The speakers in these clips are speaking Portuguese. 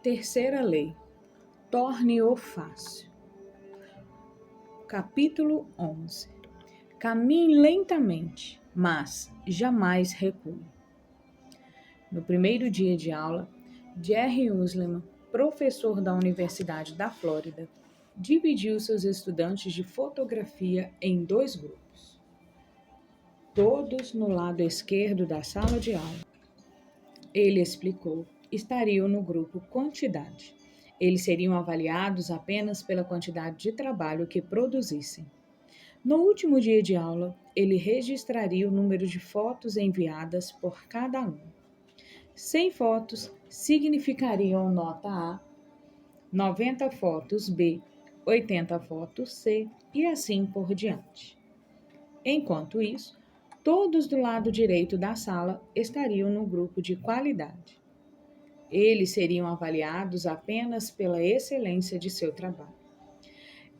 Terceira lei. Torne-o fácil. Capítulo 11. Caminhe lentamente, mas jamais recue. No primeiro dia de aula, Jerry Usleman, professor da Universidade da Flórida, dividiu seus estudantes de fotografia em 2 grupos. Todos no lado esquerdo da sala de aula. Ele explicou, estariam no grupo quantidade. Eles seriam avaliados apenas pela quantidade de trabalho que produzissem. No último dia de aula, ele registraria o número de fotos enviadas por cada um. 100 fotos significariam nota A, 90 fotos B, 80 fotos C e assim por diante. Enquanto isso, todos do lado direito da sala estariam no grupo de qualidade. Eles seriam avaliados apenas pela excelência de seu trabalho.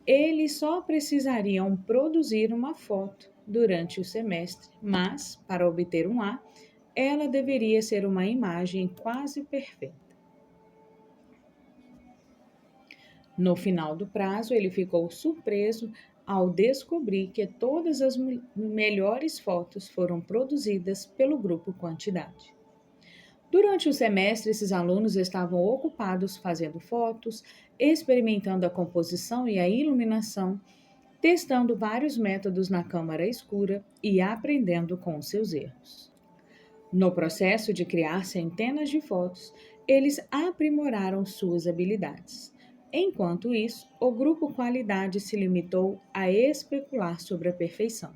Eles só precisariam produzir uma foto durante o semestre, mas, para obter um A, ela deveria ser uma imagem quase perfeita. No final do prazo, ele ficou surpreso ao descobrir que todas as melhores fotos foram produzidas pelo grupo quantidade. Durante o semestre, esses alunos estavam ocupados fazendo fotos, experimentando a composição e a iluminação, testando vários métodos na câmara escura e aprendendo com os seus erros. No processo de criar centenas de fotos, eles aprimoraram suas habilidades. Enquanto isso, o grupo qualidade se limitou a especular sobre a perfeição.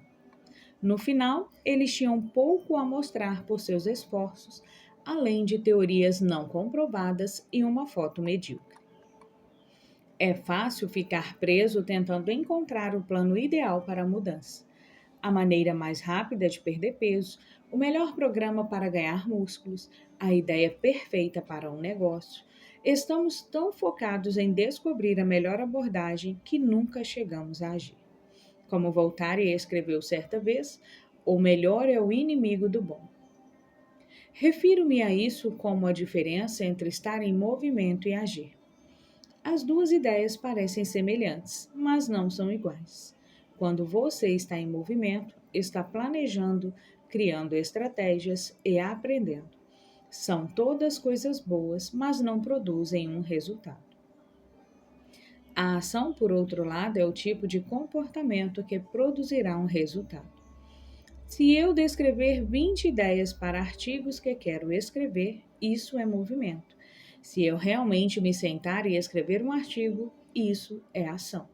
No final, eles tinham pouco a mostrar por seus esforços, além de teorias não comprovadas e uma foto medíocre. É fácil ficar preso tentando encontrar o plano ideal para a mudança. A maneira mais rápida de perder peso, o melhor programa para ganhar músculos, a ideia perfeita para um negócio. Estamos tão focados em descobrir a melhor abordagem que nunca chegamos a agir. Como Voltaire escreveu certa vez, o melhor é o inimigo do bom. Refiro-me a isso como a diferença entre estar em movimento e agir. As duas ideias parecem semelhantes, mas não são iguais. Quando você está em movimento, está planejando, criando estratégias e aprendendo. São todas coisas boas, mas não produzem um resultado. A ação, por outro lado, é o tipo de comportamento que produzirá um resultado. Se eu descrever 20 ideias para artigos que quero escrever, isso é movimento. Se eu realmente me sentar e escrever um artigo, isso é ação.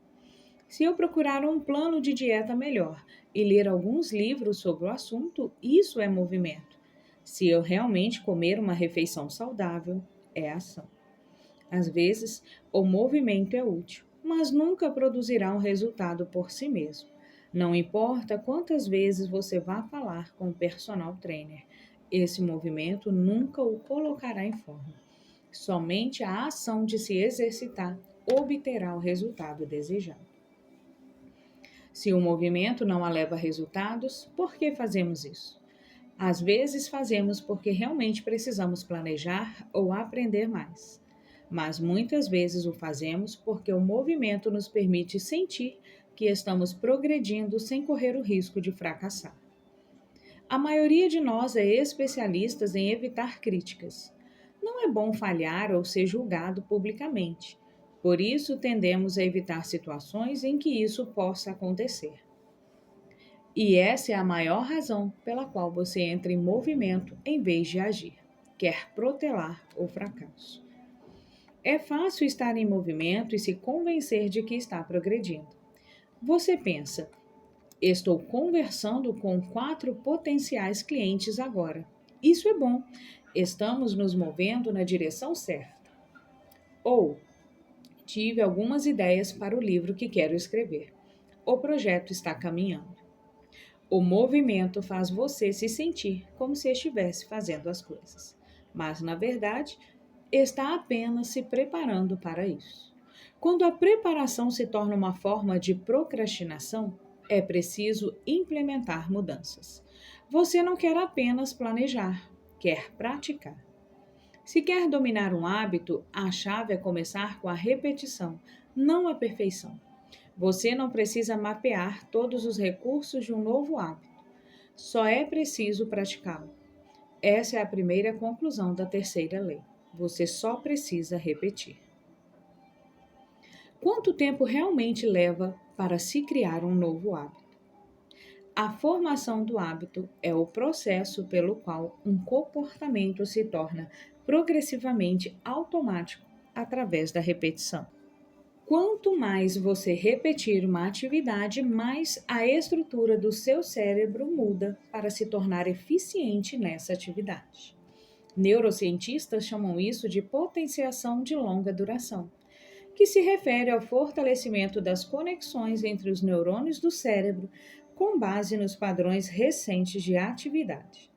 Se eu procurar um plano de dieta melhor e ler alguns livros sobre o assunto, isso é movimento. Se eu realmente comer uma refeição saudável, é ação. Às vezes, o movimento é útil, mas nunca produzirá um resultado por si mesmo. Não importa quantas vezes você vá falar com o personal trainer, esse movimento nunca o colocará em forma. Somente a ação de se exercitar obterá o resultado desejado. Se o movimento não leva a resultados, por que fazemos isso? Às vezes fazemos porque realmente precisamos planejar ou aprender mais. Mas muitas vezes o fazemos porque o movimento nos permite sentir que estamos progredindo sem correr o risco de fracassar. A maioria de nós é especialista em evitar críticas. Não é bom falhar ou ser julgado publicamente. Por isso, tendemos a evitar situações em que isso possa acontecer. E essa é a maior razão pela qual você entra em movimento em vez de agir. Quer protelar o fracasso. É fácil estar em movimento e se convencer de que está progredindo. Você pensa, estou conversando com 4 potenciais clientes agora. Isso é bom. Estamos nos movendo na direção certa. Ou, tive algumas ideias para o livro que quero escrever. O projeto está caminhando. O movimento faz você se sentir como se estivesse fazendo as coisas. Mas, na verdade, está apenas se preparando para isso. Quando a preparação se torna uma forma de procrastinação, é preciso implementar mudanças. Você não quer apenas planejar, quer praticar. Se quer dominar um hábito, a chave é começar com a repetição, não a perfeição. Você não precisa mapear todos os recursos de um novo hábito, só é preciso praticá-lo. Essa é a primeira conclusão da terceira lei. Você só precisa repetir. Quanto tempo realmente leva para se criar um novo hábito? A formação do hábito é o processo pelo qual um comportamento se torna progressivamente automático através da repetição. Quanto mais você repetir uma atividade, mais a estrutura do seu cérebro muda para se tornar eficiente nessa atividade. Neurocientistas chamam isso de potenciação de longa duração, que se refere ao fortalecimento das conexões entre os neurônios do cérebro com base nos padrões recentes de atividade.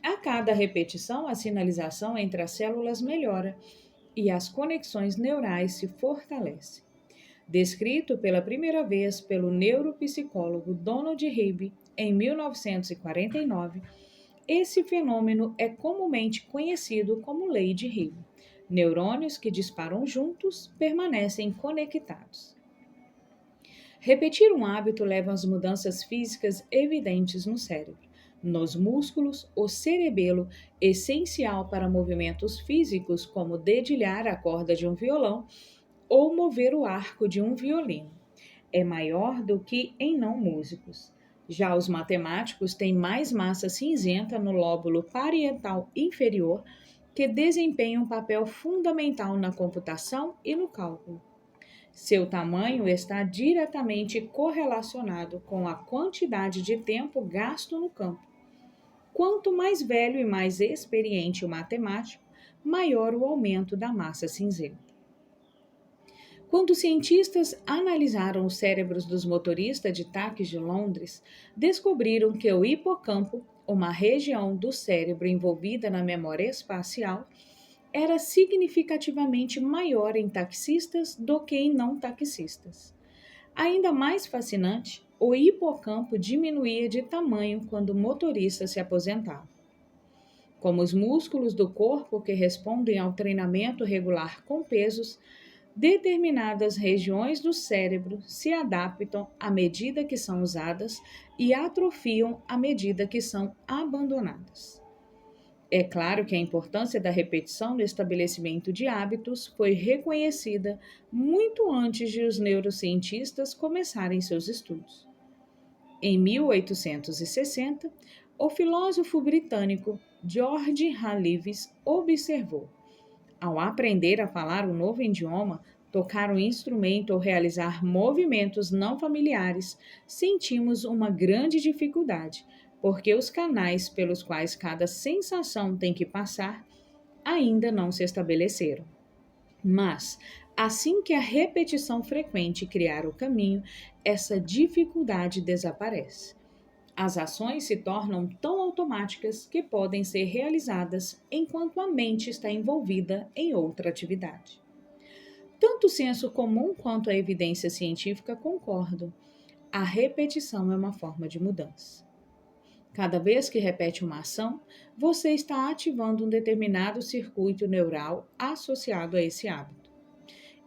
A cada repetição, a sinalização entre as células melhora e as conexões neurais se fortalecem. Descrito pela primeira vez pelo neuropsicólogo Donald Hebb em 1949, esse fenômeno é comumente conhecido como lei de Hebb. Neurônios que disparam juntos permanecem conectados. Repetir um hábito leva às mudanças físicas evidentes no cérebro. Nos músculos, o cerebelo, essencial para movimentos físicos como dedilhar a corda de um violão ou mover o arco de um violino, é maior do que em não músicos. Já os matemáticos têm mais massa cinzenta no lóbulo parietal inferior, que desempenha um papel fundamental na computação e no cálculo. Seu tamanho está diretamente correlacionado com a quantidade de tempo gasto no campo. Quanto mais velho e mais experiente o matemático, maior o aumento da massa cinzenta. Quando cientistas analisaram os cérebros dos motoristas de táxis de Londres, descobriram que o hipocampo, uma região do cérebro envolvida na memória espacial, era significativamente maior em taxistas do que em não taxistas. Ainda mais fascinante, o hipocampo diminuía de tamanho quando o motorista se aposentava. Como os músculos do corpo que respondem ao treinamento regular com pesos, determinadas regiões do cérebro se adaptam à medida que são usadas e atrofiam à medida que são abandonadas. É claro que a importância da repetição no estabelecimento de hábitos foi reconhecida muito antes de os neurocientistas começarem seus estudos. Em 1860, o filósofo britânico George Halleves observou: ao aprender a falar um novo idioma, tocar um instrumento ou realizar movimentos não familiares, sentimos uma grande dificuldade, porque os canais pelos quais cada sensação tem que passar ainda não se estabeleceram. Mas, assim que a repetição frequente criar o caminho, essa dificuldade desaparece. As ações se tornam tão automáticas que podem ser realizadas enquanto a mente está envolvida em outra atividade. Tanto o senso comum quanto a evidência científica concordam. A repetição é uma forma de mudança. Cada vez que repete uma ação, você está ativando um determinado circuito neural associado a esse hábito.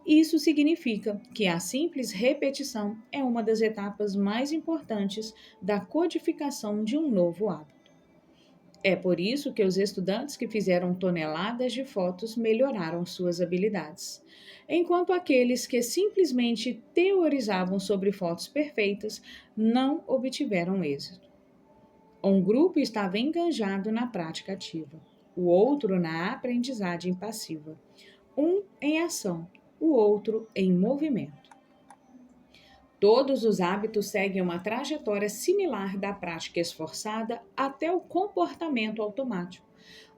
Isso significa que a simples repetição é uma das etapas mais importantes da codificação de um novo hábito. É por isso que os estudantes que fizeram toneladas de fotos melhoraram suas habilidades, enquanto aqueles que simplesmente teorizavam sobre fotos perfeitas não obtiveram êxito. Um grupo estava enganjado na prática ativa, o outro na aprendizagem passiva, um em ação, o outro em movimento. Todos os hábitos seguem uma trajetória similar da prática esforçada até o comportamento automático,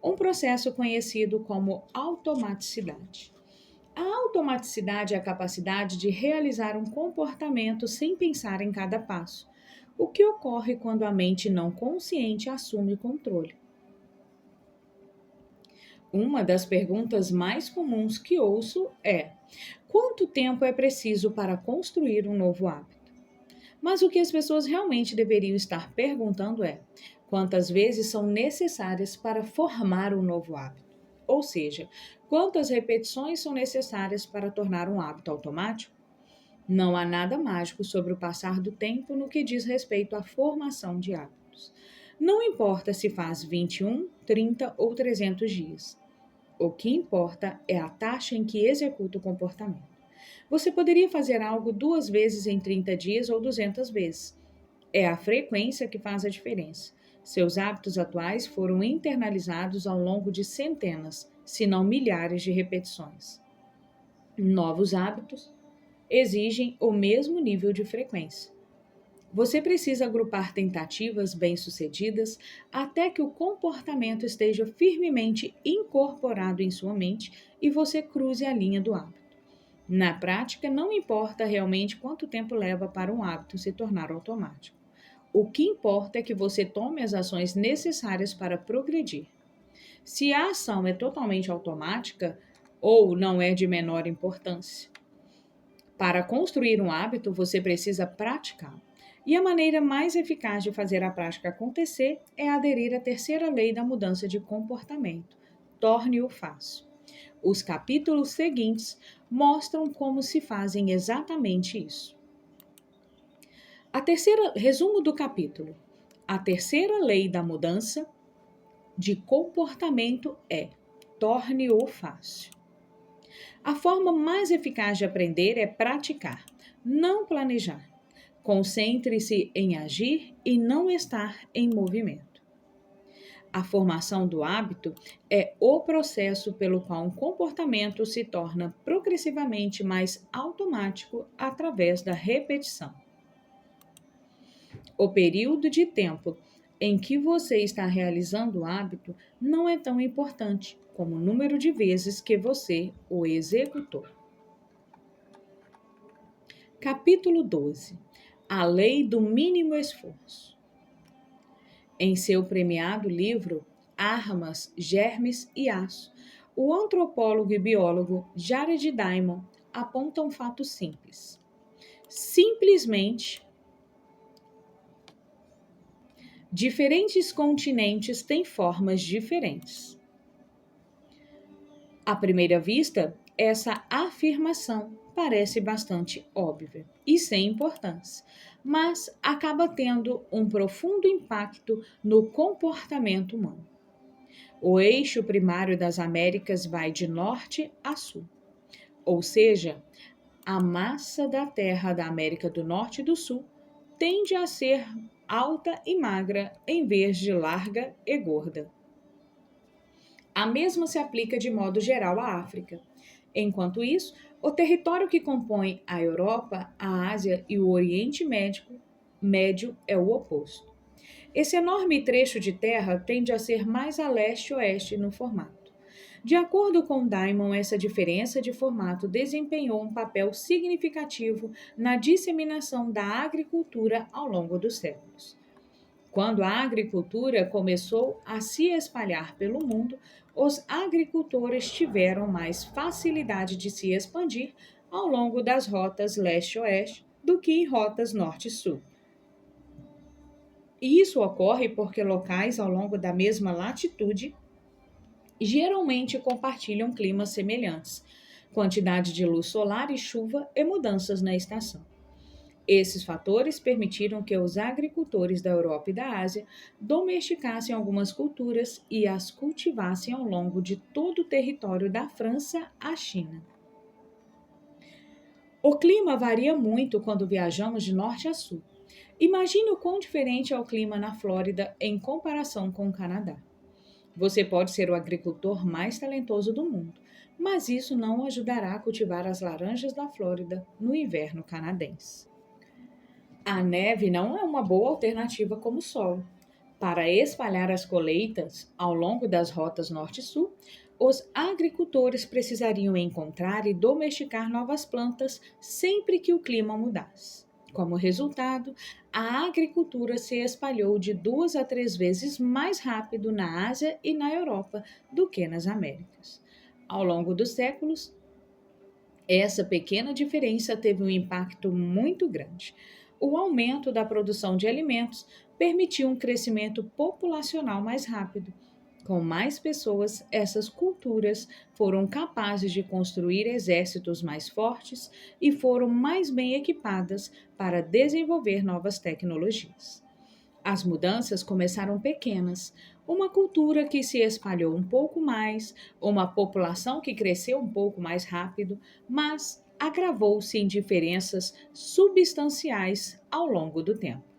um processo conhecido como automaticidade. A automaticidade é a capacidade de realizar um comportamento sem pensar em cada passo, o que ocorre quando a mente não consciente assume o controle. Uma das perguntas mais comuns que ouço é: quanto tempo é preciso para construir um novo hábito? Mas o que as pessoas realmente deveriam estar perguntando é: quantas vezes são necessárias para formar um novo hábito? Ou seja, quantas repetições são necessárias para tornar um hábito automático? Não há nada mágico sobre o passar do tempo no que diz respeito à formação de hábitos. Não importa se faz 21, 30 ou 300 dias. O que importa é a taxa em que executa o comportamento. Você poderia fazer algo 2 vezes em 30 dias ou 200 vezes. É a frequência que faz a diferença. Seus hábitos atuais foram internalizados ao longo de centenas, se não milhares de repetições. Novos hábitos exigem o mesmo nível de frequência. Você precisa agrupar tentativas bem-sucedidas até que o comportamento esteja firmemente incorporado em sua mente e você cruze a linha do hábito. Na prática, não importa realmente quanto tempo leva para um hábito se tornar automático. O que importa é que você tome as ações necessárias para progredir. Se a ação é totalmente automática ou não é de menor importância, para construir um hábito, você precisa praticá-lo. E a maneira mais eficaz de fazer a prática acontecer é aderir à terceira lei da mudança de comportamento. Torne-o fácil. Os capítulos seguintes mostram como se fazem exatamente isso. Resumo do capítulo. A terceira lei da mudança de comportamento é: torne-o fácil. A forma mais eficaz de aprender é praticar, não planejar. Concentre-se em agir e não estar em movimento. A formação do hábito é o processo pelo qual um comportamento se torna progressivamente mais automático através da repetição. O período de tempo em que você está realizando o hábito não é tão importante como o número de vezes que você o executou. Capítulo 12. A Lei do Mínimo Esforço. Em seu premiado livro Armas, Germes e Aço, o antropólogo e biólogo Jared Diamond aponta um fato simples. Simplesmente, diferentes continentes têm formas diferentes. À primeira vista, essa afirmação parece bastante óbvia e sem importância, mas acaba tendo um profundo impacto no comportamento humano. O eixo primário das Américas vai de norte a sul, ou seja, a massa da terra da América do Norte e do Sul tende a ser alta e magra em vez de larga e gorda. A mesma se aplica de modo geral à África. Enquanto isso, o território que compõe a Europa, a Ásia e o Oriente Médio é o oposto. Esse enorme trecho de terra tende a ser mais a leste-oeste no formato. De acordo com Diamond, essa diferença de formato desempenhou um papel significativo na disseminação da agricultura ao longo dos séculos. Quando a agricultura começou a se espalhar pelo mundo, os agricultores tiveram mais facilidade de se expandir ao longo das rotas leste-oeste do que em rotas norte-sul. E isso ocorre porque locais ao longo da mesma latitude geralmente compartilham climas semelhantes, quantidade de luz solar e chuva e mudanças na estação. Esses fatores permitiram que os agricultores da Europa e da Ásia domesticassem algumas culturas e as cultivassem ao longo de todo o território da França à China. O clima varia muito quando viajamos de norte a sul. Imagine o quão diferente é o clima na Flórida em comparação com o Canadá. Você pode ser o agricultor mais talentoso do mundo, mas isso não ajudará a cultivar as laranjas da Flórida no inverno canadense. A neve não é uma boa alternativa como solo. Para espalhar as colheitas ao longo das rotas norte-sul, os agricultores precisariam encontrar e domesticar novas plantas sempre que o clima mudasse. Como resultado, a agricultura se espalhou de 2 a 3 vezes mais rápido na Ásia e na Europa do que nas Américas. Ao longo dos séculos, essa pequena diferença teve um impacto muito grande. O aumento da produção de alimentos permitiu um crescimento populacional mais rápido. Com mais pessoas, essas culturas foram capazes de construir exércitos mais fortes e foram mais bem equipadas para desenvolver novas tecnologias. As mudanças começaram pequenas. Uma cultura que se espalhou um pouco mais, uma população que cresceu um pouco mais rápido, mas agravou-se em diferenças substanciais ao longo do tempo.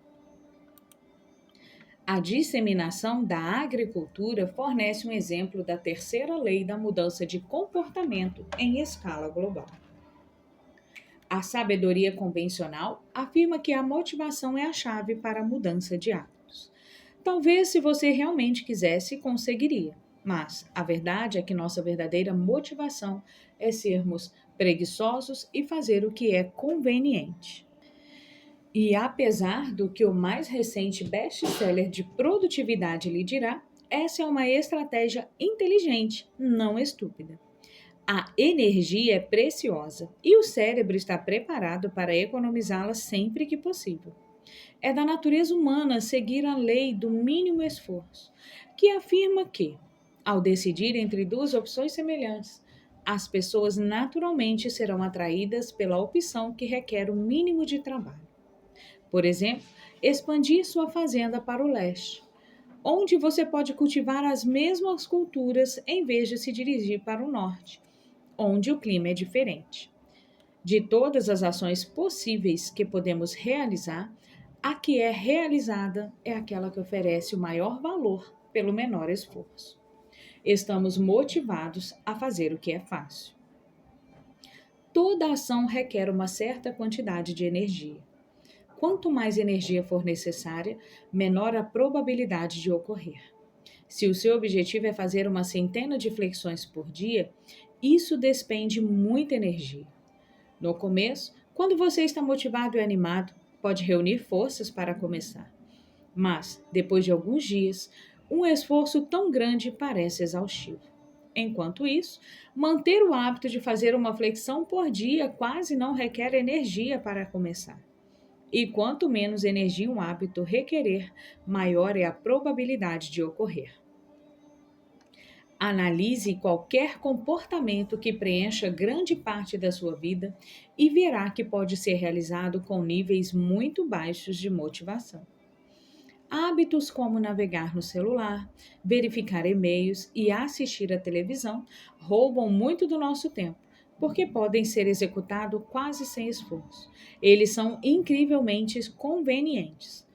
A disseminação da agricultura fornece um exemplo da terceira lei da mudança de comportamento em escala global. A sabedoria convencional afirma que a motivação é a chave para a mudança de hábitos. Talvez, se você realmente quisesse, conseguiria, mas a verdade é que nossa verdadeira motivação é sermos preguiçosos e fazer o que é conveniente. E apesar do que o mais recente best-seller de produtividade lhe dirá, essa é uma estratégia inteligente, não estúpida. A energia é preciosa e o cérebro está preparado para economizá-la sempre que possível. É da natureza humana seguir a lei do mínimo esforço, que afirma que, ao decidir entre duas opções semelhantes, as pessoas naturalmente serão atraídas pela opção que requer o mínimo de trabalho. Por exemplo, expandir sua fazenda para o leste, onde você pode cultivar as mesmas culturas em vez de se dirigir para o norte, onde o clima é diferente. De todas as ações possíveis que podemos realizar, a que é realizada é aquela que oferece o maior valor pelo menor esforço. Estamos motivados a fazer o que é fácil. Toda ação requer uma certa quantidade de energia. Quanto mais energia for necessária, menor a probabilidade de ocorrer. Se o seu objetivo é fazer uma centena de flexões por dia, isso despende muita energia. No começo, quando você está motivado e animado, pode reunir forças para começar. Mas, depois de alguns dias, um esforço tão grande parece exaustivo. Enquanto isso, manter o hábito de fazer uma flexão por dia quase não requer energia para começar. E quanto menos energia um hábito requerer, maior é a probabilidade de ocorrer. Analise qualquer comportamento que preencha grande parte da sua vida e verá que pode ser realizado com níveis muito baixos de motivação. Hábitos como navegar no celular, verificar e-mails e assistir à televisão roubam muito do nosso tempo, porque podem ser executados quase sem esforço. Eles são incrivelmente convenientes.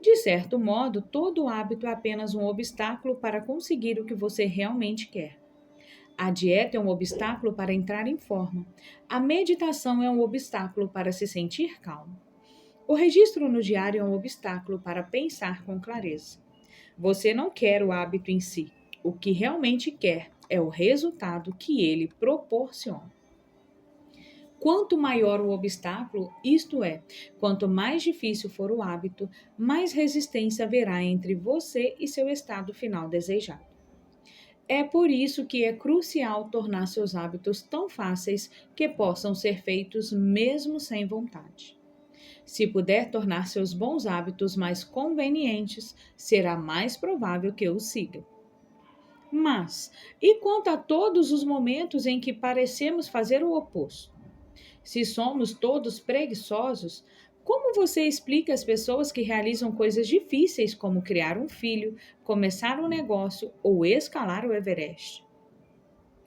De certo modo, todo hábito é apenas um obstáculo para conseguir o que você realmente quer. A dieta é um obstáculo para entrar em forma. A meditação é um obstáculo para se sentir calmo. O registro no diário é um obstáculo para pensar com clareza. Você não quer o hábito em si. O que realmente quer é o resultado que ele proporciona. Quanto maior o obstáculo, isto é, quanto mais difícil for o hábito, mais resistência haverá entre você e seu estado final desejado. É por isso que é crucial tornar seus hábitos tão fáceis que possam ser feitos mesmo sem vontade. Se puder tornar seus bons hábitos mais convenientes, será mais provável que os siga. Mas, e quanto a todos os momentos em que parecemos fazer o oposto? Se somos todos preguiçosos, como você explica às pessoas que realizam coisas difíceis como criar um filho, começar um negócio ou escalar o Everest?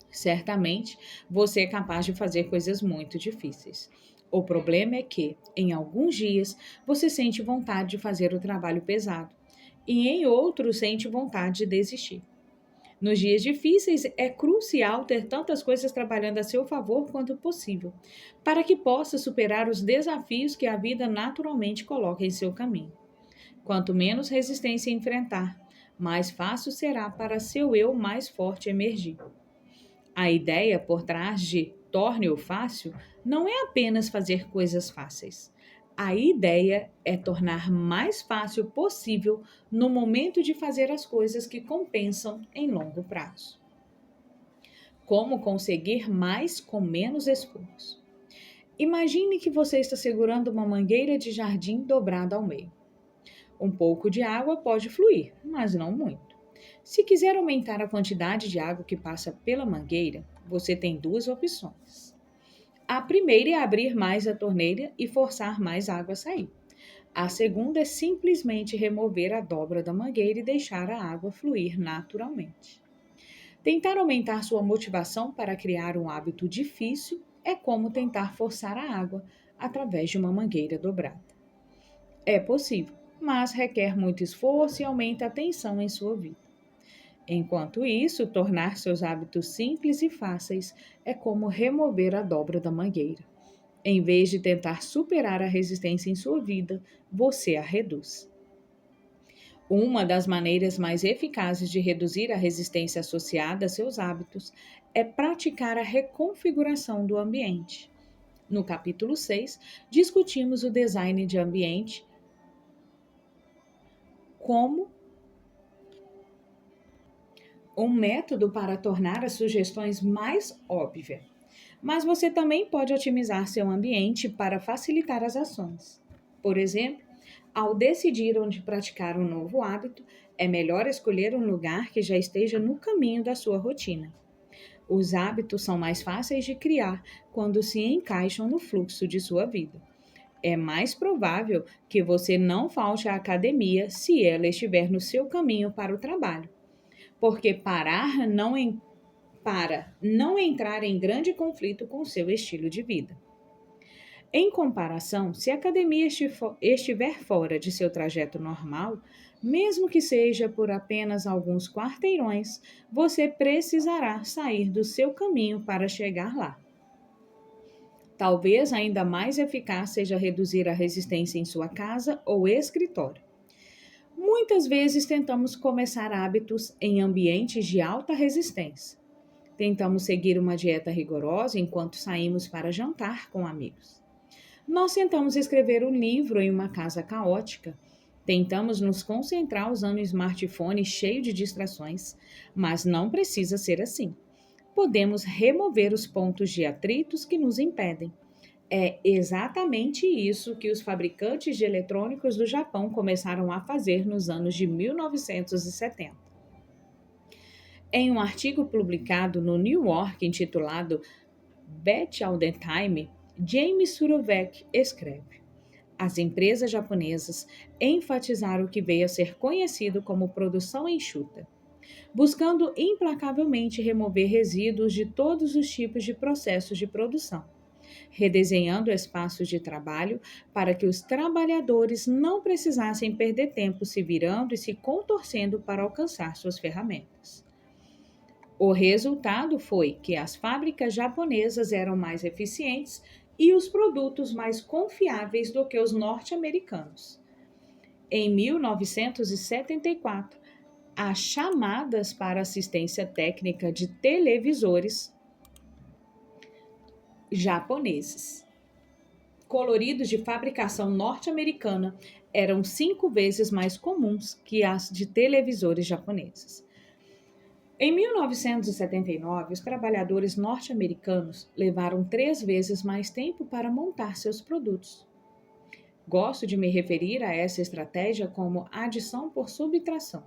Certamente, você é capaz de fazer coisas muito difíceis. O problema é que, em alguns dias, você sente vontade de fazer o trabalho pesado e em outros sente vontade de desistir. Nos dias difíceis, é crucial ter tantas coisas trabalhando a seu favor quanto possível, para que possa superar os desafios que a vida naturalmente coloca em seu caminho. Quanto menos resistência enfrentar, mais fácil será para seu eu mais forte emergir. A ideia por trás de torne-o fácil não é apenas fazer coisas fáceis. A ideia é tornar mais fácil possível no momento de fazer as coisas que compensam em longo prazo. Como conseguir mais com menos esforço? Imagine que você está segurando uma mangueira de jardim dobrada ao meio. Um pouco de água pode fluir, mas não muito. Se quiser aumentar a quantidade de água que passa pela mangueira, você tem duas opções. A primeira é abrir mais a torneira e forçar mais água a sair. A segunda é simplesmente remover a dobra da mangueira e deixar a água fluir naturalmente. Tentar aumentar sua motivação para criar um hábito difícil é como tentar forçar a água através de uma mangueira dobrada. É possível, mas requer muito esforço e aumenta a tensão em sua vida. Enquanto isso, tornar seus hábitos simples e fáceis é como remover a dobra da mangueira. Em vez de tentar superar a resistência em sua vida, você a reduz. Uma das maneiras mais eficazes de reduzir a resistência associada a seus hábitos é praticar a reconfiguração do ambiente. No capítulo 6, discutimos o design de ambiente como um método para tornar as sugestões mais óbvias. Mas você também pode otimizar seu ambiente para facilitar as ações. Por exemplo, ao decidir onde praticar um novo hábito, é melhor escolher um lugar que já esteja no caminho da sua rotina. Os hábitos são mais fáceis de criar quando se encaixam no fluxo de sua vida. É mais provável que você não falte à academia se ela estiver no seu caminho para o trabalho, porque para não entrar em grande conflito com seu estilo de vida. Em comparação, se a academia estiver fora de seu trajeto normal, mesmo que seja por apenas alguns quarteirões, você precisará sair do seu caminho para chegar lá. Talvez ainda mais eficaz seja reduzir a resistência em sua casa ou escritório. Muitas vezes tentamos começar hábitos em ambientes de alta resistência. Tentamos seguir uma dieta rigorosa enquanto saímos para jantar com amigos. Nós tentamos escrever um livro em uma casa caótica. Tentamos nos concentrar usando um smartphone cheio de distrações, mas não precisa ser assim. Podemos remover os pontos de atritos que nos impedem. É exatamente isso que os fabricantes de eletrônicos do Japão começaram a fazer nos anos de 1970. Em um artigo publicado no New York intitulado Bet All the Time, James Surovec escreve: as empresas japonesas enfatizaram o que veio a ser conhecido como produção enxuta, buscando implacavelmente remover resíduos de todos os tipos de processos de produção, redesenhando espaços de trabalho para que os trabalhadores não precisassem perder tempo se virando e se contorcendo para alcançar suas ferramentas. O resultado foi que as fábricas japonesas eram mais eficientes e os produtos mais confiáveis do que os norte-americanos. Em 1974, as chamadas para assistência técnica de televisores japoneses, coloridos de fabricação norte-americana, eram 5 vezes mais comuns que as de televisores japoneses. Em 1979, os trabalhadores norte-americanos levaram 3 vezes mais tempo para montar seus produtos. Gosto de me referir a essa estratégia como adição por subtração.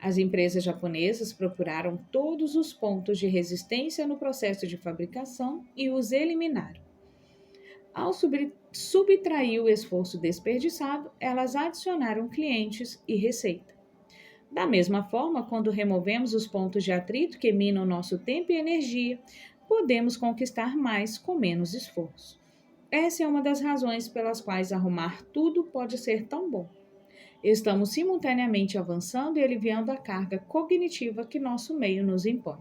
As empresas japonesas procuraram todos os pontos de resistência no processo de fabricação e os eliminaram. Ao subtrair o esforço desperdiçado, elas adicionaram clientes e receita. Da mesma forma, quando removemos os pontos de atrito que minam nosso tempo e energia, podemos conquistar mais com menos esforço. Essa é uma das razões pelas quais arrumar tudo pode ser tão bom. Estamos simultaneamente avançando e aliviando a carga cognitiva que nosso meio nos impõe.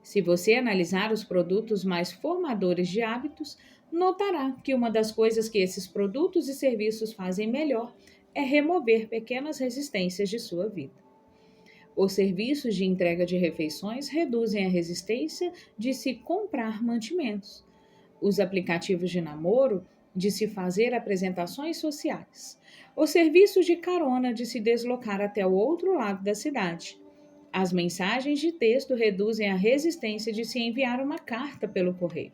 Se você analisar os produtos mais formadores de hábitos, notará que uma das coisas que esses produtos e serviços fazem melhor é remover pequenas resistências de sua vida. Os serviços de entrega de refeições reduzem a resistência de se comprar mantimentos. Os aplicativos de namoro de se fazer apresentações sociais. Os serviços de carona de se deslocar até o outro lado da cidade. As mensagens de texto reduzem a resistência de se enviar uma carta pelo correio.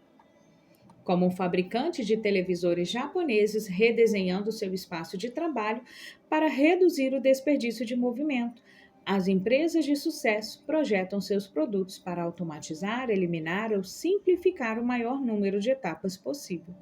Como um fabricante de televisores japoneses redesenhando seu espaço de trabalho para reduzir o desperdício de movimento, As empresas de sucesso projetam seus produtos para automatizar, eliminar ou simplificar o maior número de etapas possível.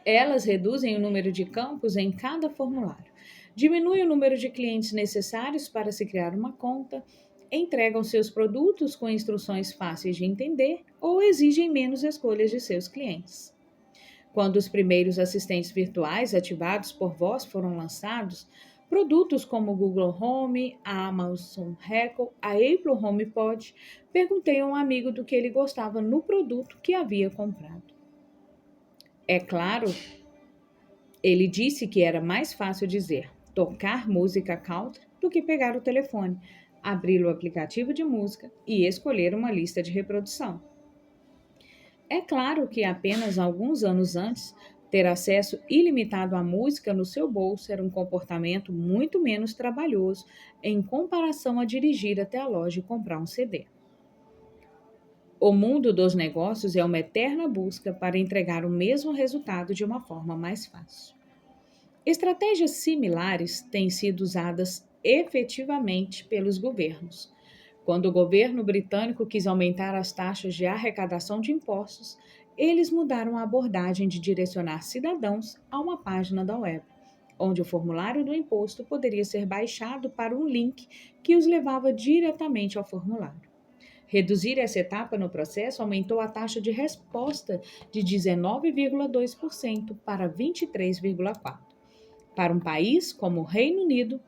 Elas reduzem o número de campos em cada formulário, diminuem o número de clientes necessários para se criar uma conta, entregam seus produtos com instruções fáceis de entender ou exigem menos escolhas de seus clientes. Quando os primeiros assistentes virtuais ativados por voz foram lançados, produtos como o Google Home, a Amazon Echo, a Apple HomePod, perguntei a um amigo do que ele gostava no produto que havia comprado. É claro, ele disse que era mais fácil dizer tocar música country do que pegar o telefone, abrir o aplicativo de música e escolher uma lista de reprodução. É claro que apenas alguns anos antes, ter acesso ilimitado à música no seu bolso era um comportamento muito menos trabalhoso em comparação a dirigir até a loja e comprar um CD. O mundo dos negócios é uma eterna busca para entregar o mesmo resultado de uma forma mais fácil. Estratégias similares têm sido usadas efetivamente pelos governos. Quando o governo britânico quis aumentar as taxas de arrecadação de impostos, eles mudaram a abordagem de direcionar cidadãos a uma página da web, onde o formulário do imposto poderia ser baixado para um link que os levava diretamente ao formulário. Reduzir essa etapa no processo aumentou a taxa de resposta de 19,2% para 23,4%. Para um país como o Reino Unido,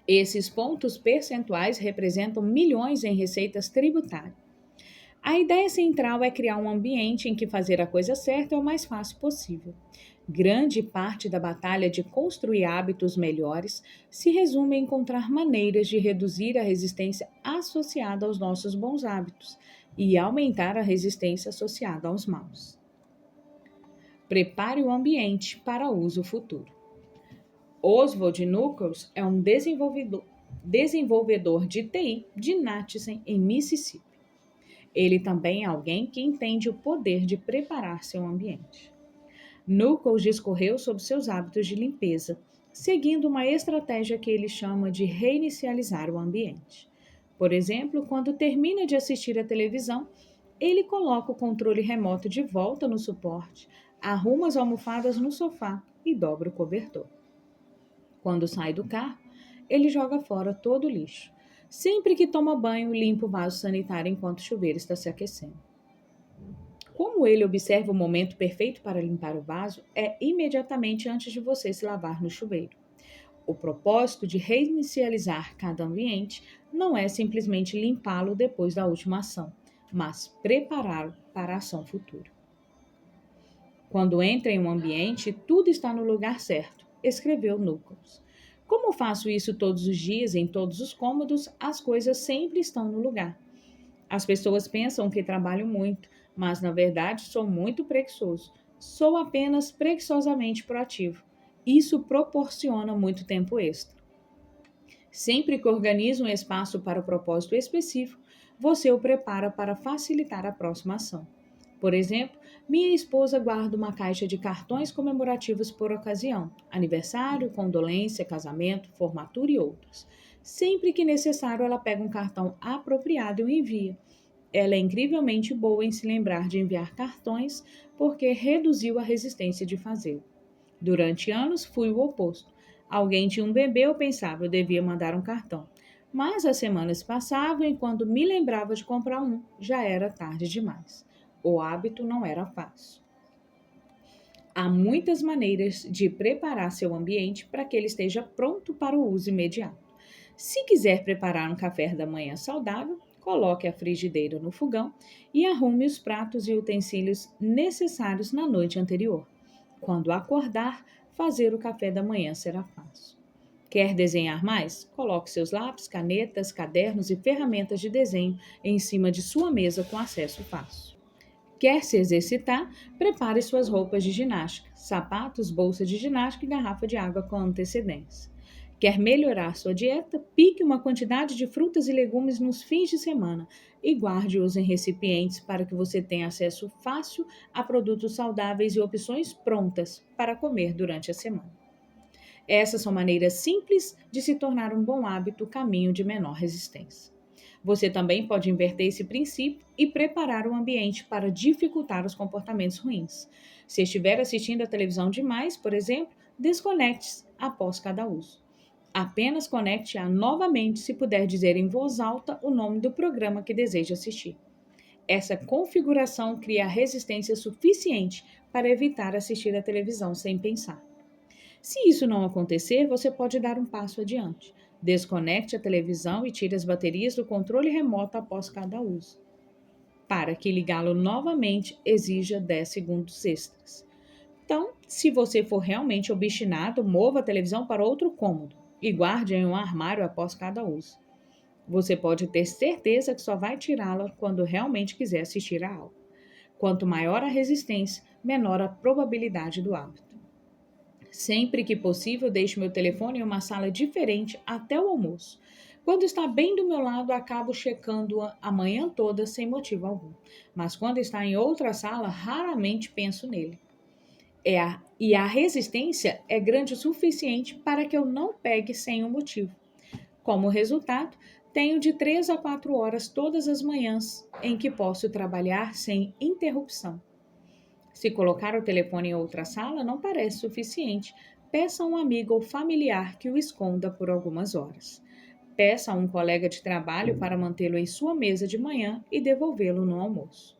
esses pontos percentuais representam milhões em receitas tributárias. A ideia central é criar um ambiente em que fazer a coisa certa é o mais fácil possível. Grande parte da batalha de construir hábitos melhores se resume em encontrar maneiras de reduzir a resistência associada aos nossos bons hábitos e aumentar a resistência associada aos maus. Prepare o ambiente para uso futuro. Oswald Nichols é um desenvolvedor de TI de Natchez, em Mississippi. Ele também é alguém que entende o poder de preparar seu ambiente. Nichols discorreu sobre seus hábitos de limpeza, seguindo uma estratégia que ele chama de reinicializar o ambiente. Por exemplo, quando termina de assistir à televisão, ele coloca o controle remoto de volta no suporte, arruma as almofadas no sofá e dobra o cobertor. Quando sai do carro, ele joga fora todo o lixo. Sempre que toma banho, limpa o vaso sanitário enquanto o chuveiro está se aquecendo. Como ele observa o momento perfeito para limpar o vaso, é imediatamente antes de você se lavar no chuveiro. O propósito de reinicializar cada ambiente não é simplesmente limpá-lo depois da última ação, mas prepará-lo para a ação futura. Quando entra em um ambiente, tudo está no lugar certo, escreveu Nichols. Como faço isso todos os dias, em todos os cômodos, as coisas sempre estão no lugar. As pessoas pensam que trabalho muito, mas na verdade sou muito preguiçoso. Sou apenas preguiçosamente proativo. Isso proporciona muito tempo extra. Sempre que organiza um espaço para o propósito específico, você o prepara para facilitar a próxima ação. Por exemplo, minha esposa guarda uma caixa de cartões comemorativos por ocasião, aniversário, condolência, casamento, formatura e outros. Sempre que necessário, ela pega um cartão apropriado e o envia. Ela é incrivelmente boa em se lembrar de enviar cartões porque reduziu a resistência de fazê-lo. Durante anos, fui o oposto. Alguém tinha um bebê, eu pensava, eu devia mandar um cartão. Mas as semanas passavam e quando me lembrava de comprar um, já era tarde demais. O hábito não era fácil. Há muitas maneiras de preparar seu ambiente para que ele esteja pronto para o uso imediato. Se quiser preparar um café da manhã saudável, coloque a frigideira no fogão e arrume os pratos e utensílios necessários na noite anterior. Quando acordar, fazer o café da manhã será fácil. Quer desenhar mais? Coloque seus lápis, canetas, cadernos e ferramentas de desenho em cima de sua mesa com acesso fácil. Quer se exercitar? Prepare suas roupas de ginástica, sapatos, bolsa de ginástica e garrafa de água com antecedência. Quer melhorar sua dieta? Pique uma quantidade de frutas e legumes nos fins de semana e guarde-os em recipientes para que você tenha acesso fácil a produtos saudáveis e opções prontas para comer durante a semana. Essas são maneiras simples de se tornar um bom hábito, caminho de menor resistência. Você também pode inverter esse princípio e preparar o ambiente para dificultar os comportamentos ruins. Se estiver assistindo a televisão demais, por exemplo, desconecte-se após cada uso. Apenas conecte-a novamente se puder dizer em voz alta o nome do programa que deseja assistir. Essa configuração cria resistência suficiente para evitar assistir a televisão sem pensar. Se isso não acontecer, você pode dar um passo adiante. Desconecte a televisão e tire as baterias do controle remoto após cada uso, para que ligá-lo novamente exija 10 segundos extras. Então, se você for realmente obstinado, mova a televisão para outro cômodo e guarde em um armário após cada uso. Você pode ter certeza que só vai tirá-la quando realmente quiser assistir a algo. Quanto maior a resistência, menor a probabilidade do hábito. Sempre que possível, deixo meu telefone em uma sala diferente até o almoço. Quando está bem do meu lado, acabo checando-o a manhã toda sem motivo algum. Mas quando está em outra sala, raramente penso nele. E a resistência é grande o suficiente para que eu não pegue sem um motivo. Como resultado, tenho de 3 a 4 horas todas as manhãs em que posso trabalhar sem interrupção. Se colocar o telefone em outra sala não parece suficiente, peça a um amigo ou familiar que o esconda por algumas horas. Peça a um colega de trabalho para mantê-lo em sua mesa de manhã e devolvê-lo no almoço.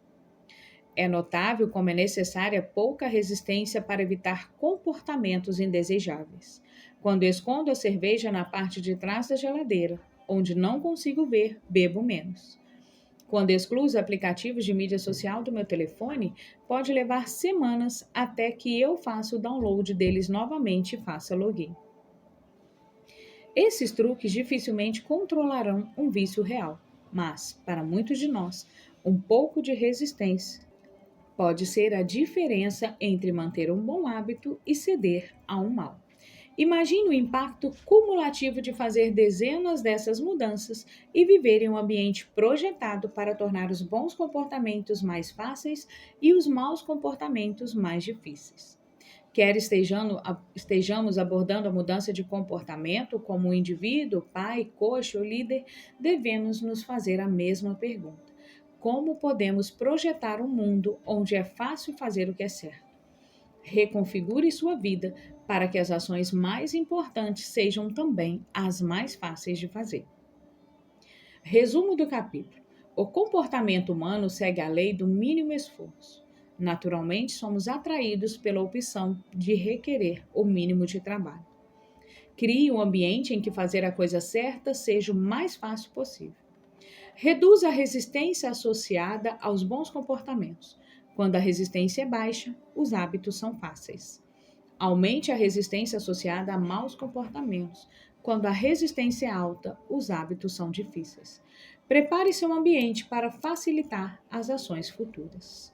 É notável como é necessária pouca resistência para evitar comportamentos indesejáveis. Quando escondo a cerveja na parte de trás da geladeira, onde não consigo ver, bebo menos. Quando excluo os aplicativos de mídia social do meu telefone, pode levar semanas até que eu faça o download deles novamente e faça login. Esses truques dificilmente controlarão um vício real, mas, para muitos de nós, um pouco de resistência pode ser a diferença entre manter um bom hábito e ceder a um mau. Imagine o impacto cumulativo de fazer dezenas dessas mudanças e viver em um ambiente projetado para tornar os bons comportamentos mais fáceis e os maus comportamentos mais difíceis. Quer estejamos abordando a mudança de comportamento como indivíduo, pai, coach ou líder, devemos nos fazer a mesma pergunta: como podemos projetar um mundo onde é fácil fazer o que é certo? Reconfigure sua vida para que as ações mais importantes sejam também as mais fáceis de fazer. Resumo do capítulo: o comportamento humano segue a lei do mínimo esforço. Naturalmente, somos atraídos pela opção de requerer o mínimo de trabalho. Crie um ambiente em que fazer a coisa certa seja o mais fácil possível. Reduza a resistência associada aos bons comportamentos. Quando a resistência é baixa, os hábitos são fáceis. Aumente a resistência associada a maus comportamentos. Quando a resistência é alta, os hábitos são difíceis. Prepare seu ambiente para facilitar as ações futuras.